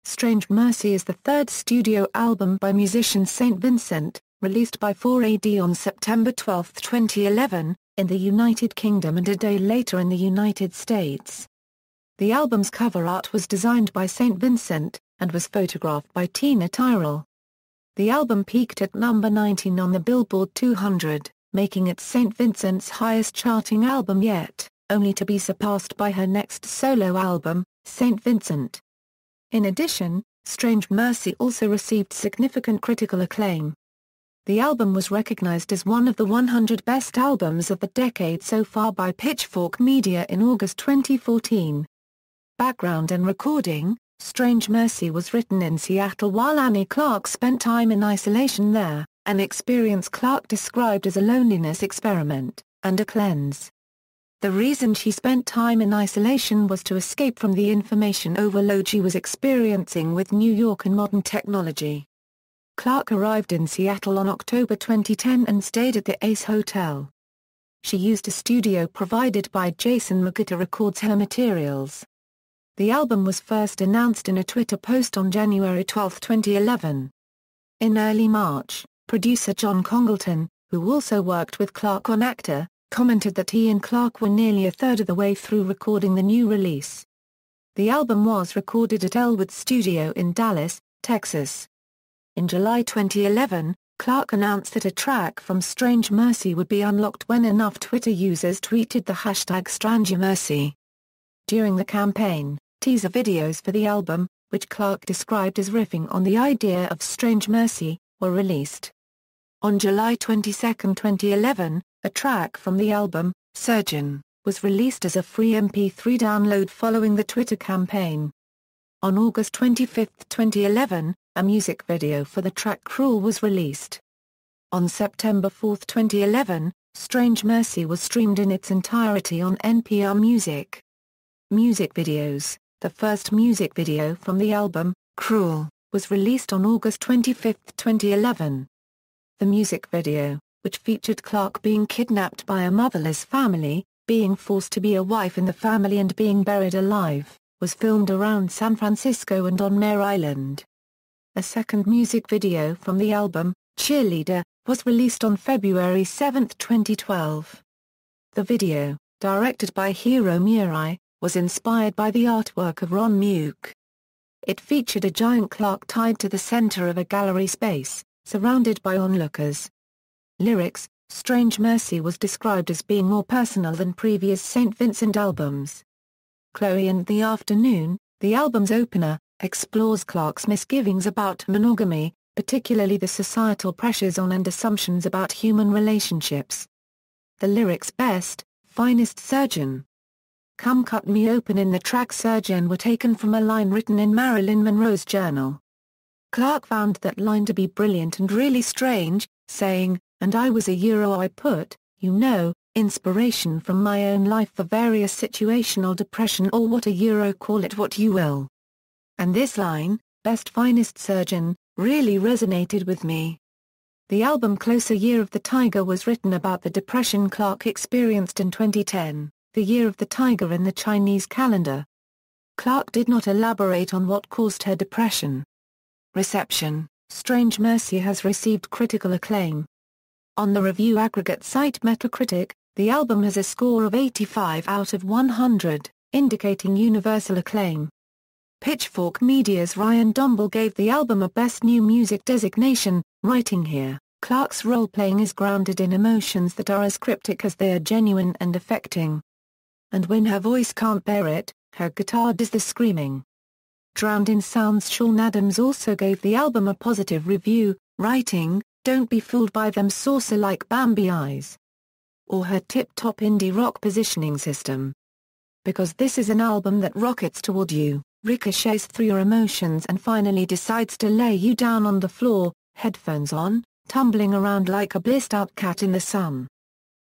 Strange Mercy is the third studio album by musician St. Vincent, released by 4AD on September 12, 2011, in the United Kingdom and a day later in the United States. The album's cover art was designed by St. Vincent, and was photographed by Tina Tyrell. The album peaked at number 19 on the Billboard 200, making it St. Vincent's highest charting album yet, only to be surpassed by her next solo album, St. Vincent. In addition, Strange Mercy also received significant critical acclaim. The album was recognized as one of the 100 best albums of the decade so far by Pitchfork Media in August 2014. Background and recording: Strange Mercy was written in Seattle while Annie Clark spent time in isolation there, an experience Clark described as a loneliness experiment, and a cleanse. The reason she spent time in isolation was to escape from the information overload she was experiencing with New York and modern technology. Clark arrived in Seattle on October 2010 and stayed at the Ace Hotel. She used a studio provided by Jason Magoo to record her materials. The album was first announced in a Twitter post on January 12, 2011. In early March, producer John Congleton, who also worked with Clark on Actor, commented that he and Clark were nearly a third of the way through recording the new release. The album was recorded at Elwood Studio in Dallas, Texas. In July 2011, Clark announced that a track from Strange Mercy would be unlocked when enough Twitter users tweeted the hashtag #StrangeMercy. During the campaign, teaser videos for the album, which Clark described as riffing on the idea of Strange Mercy, were released. On July 22, 2011, a track from the album, Surgeon, was released as a free MP3 download following the Twitter campaign. On August 25, 2011, a music video for the track Cruel was released. On September 4, 2011, Strange Mercy was streamed in its entirety on NPR Music. Music videos: the first music video from the album, Cruel, was released on August 25, 2011. The music video, which featured Clark being kidnapped by a motherless family, being forced to be a wife in the family and being buried alive, was filmed around San Francisco and on Mare Island. A second music video from the album, Cheerleader, was released on February 7, 2012. The video, directed by Hiro Murai, was inspired by the artwork of Ron Muke. It featured a giant Clark tied to the center of a gallery space, surrounded by onlookers. Lyrics: Strange Mercy was described as being more personal than previous St. Vincent albums. Chloe and the Afternoon, the album's opener, explores Clark's misgivings about monogamy, particularly the societal pressures on and assumptions about human relationships. The lyrics Best, Finest Surgeon. Come Cut Me Open in the track Surgeon were taken from a line written in Marilyn Monroe's journal. Clark found that line to be brilliant and really strange, saying, "And I was I put, inspiration from my own life for various situational depression or what call it what you will." And this line, Best Finest Surgeon, really resonated with me. The album Closer Year of the Tiger was written about the depression Clark experienced in 2010, the Year of the Tiger in the Chinese calendar. Clark did not elaborate on what caused her depression. Reception: Strange Mercy has received critical acclaim. On the review aggregate site Metacritic, the album has a score of 85 out of 100, indicating universal acclaim. Pitchfork Media's Ryan Domble gave the album a Best New Music designation, writing here, "Clark's role-playing is grounded in emotions that are as cryptic as they are genuine and affecting. And when her voice can't bear it, her guitar does the screaming." Drowned in Sound's Sean Adams also gave the album a positive review, writing, "Don't be fooled by them saucer-like Bambi eyes. Or her tip-top indie rock positioning system. Because this is an album that rockets toward you, ricochets through your emotions and finally decides to lay you down on the floor, headphones on, tumbling around like a blissed-out cat in the sun."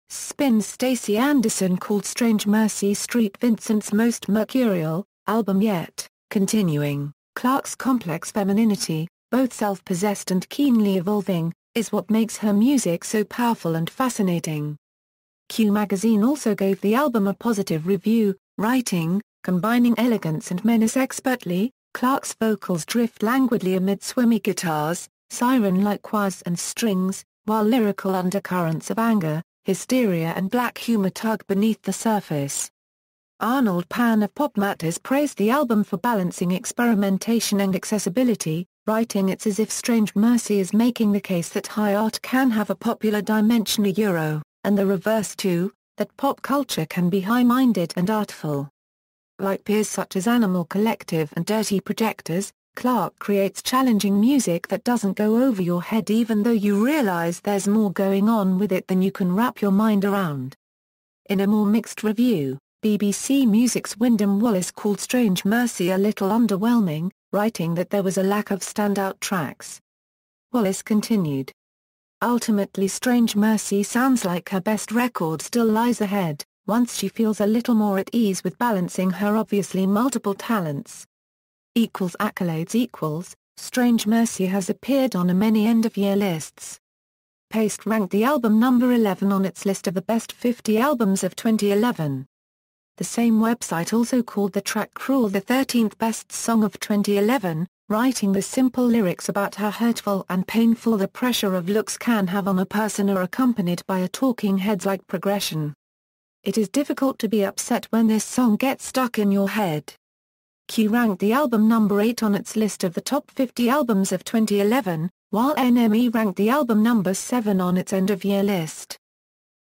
Spin's Stacey Anderson called Strange Mercy St. Vincent's most mercurial album yet, continuing, "Clark's complex femininity, both self-possessed and keenly evolving, is what makes her music so powerful and fascinating." Q magazine also gave the album a positive review, writing, "Combining elegance and menace expertly, Clarke's vocals drift languidly amid swimmy guitars, siren-like choirs and strings, while lyrical undercurrents of anger, hysteria and black humor tug beneath the surface. Arnold Pan of Pop Matters praised the album for balancing experimentation and accessibility, writing, "It's as if Strange Mercy is making the case that high art can have a popular dimension and the reverse too, that pop culture can be high-minded and artful." Like peers such as Animal Collective and Dirty Projectors, Clarke creates challenging music that doesn't go over your head even though you realize there's more going on with it than you can wrap your mind around. In a more mixed review, BBC Music's Wyndham Wallace called Strange Mercy a little underwhelming, writing that there was a lack of standout tracks. Wallace continued, "Ultimately Strange Mercy sounds like her best record still lies ahead, once she feels a little more at ease with balancing her obviously multiple talents." Accolades Strange Mercy has appeared on many end-of-year lists. Paste ranked the album number 11 on its list of the best 50 albums of 2011. The same website also called the track Cruel the 13th best song of 2011, writing the simple lyrics about how hurtful and painful the pressure of looks can have on a person are accompanied by a Talking Heads-like progression. "It is difficult to be upset when this song gets stuck in your head." Q ranked the album number 8 on its list of the top 50 albums of 2011, while NME ranked the album number 7 on its end-of-year list.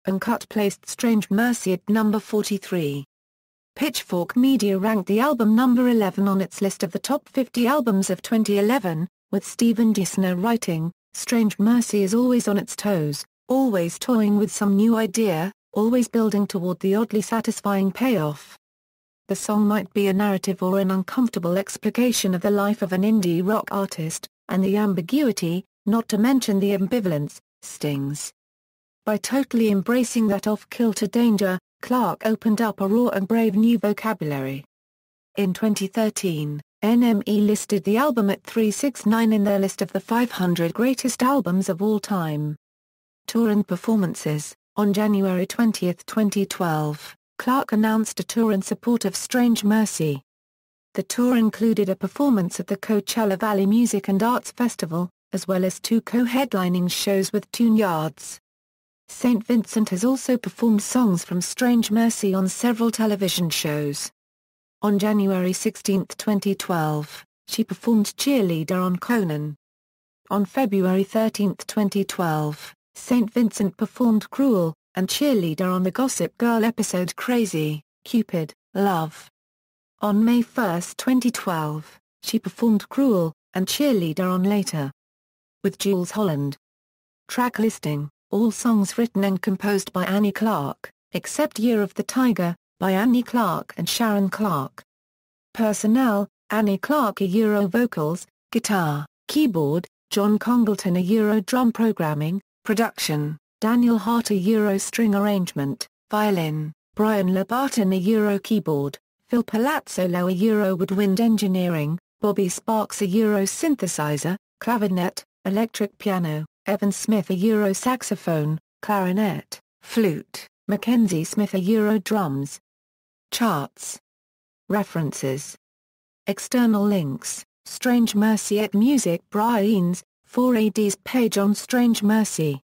Uncut placed Strange Mercy at number 43. Pitchfork Media ranked the album number 11 on its list of the top 50 albums of 2011, with Stephen Dissner writing, "Strange Mercy is always on its toes, always toying with some new idea, always building toward the oddly satisfying payoff." The song might be a narrative or an uncomfortable explication of the life of an indie rock artist, and the ambiguity, not to mention the ambivalence, stings. By totally embracing that off-kilter danger, Clarke opened up a raw and brave new vocabulary. In 2013, NME listed the album at 369 in their list of the 500 greatest albums of all time. Tour and performances. On January 20, 2012, Clarke announced a tour in support of Strange Mercy. The tour included a performance at the Coachella Valley Music and Arts Festival, as well as 2 co-headlining shows with Tune Yards. St. Vincent has also performed songs from Strange Mercy on several television shows. On January 16, 2012, she performed Cheerleader on Conan. On February 13, 2012, St. Vincent performed Cruel and Cheerleader on the Gossip Girl episode Crazy, Cupid, Love. On May 1, 2012, she performed Cruel and Cheerleader on Later with Jools Holland. Track listing. All songs written and composed by Annie Clarke, except Year of the Tiger, by Annie Clarke and Sharon Clarke. Personnel, Annie Clarke Euro vocals, guitar, keyboard, John Congleton Euro drum programming, production, Daniel Hart Euro string arrangement, violin, Brian Labarton Euro keyboard, Phil Palazzo Euro woodwind engineering, Bobby Sparks Euro synthesizer, clavinet, electric piano, Evan Smith Euro saxophone, clarinet, flute, Mackenzie Smith Euro drums. Charts. References. External links, Strange Mercy at Music Brian's, 4AD's page on Strange Mercy.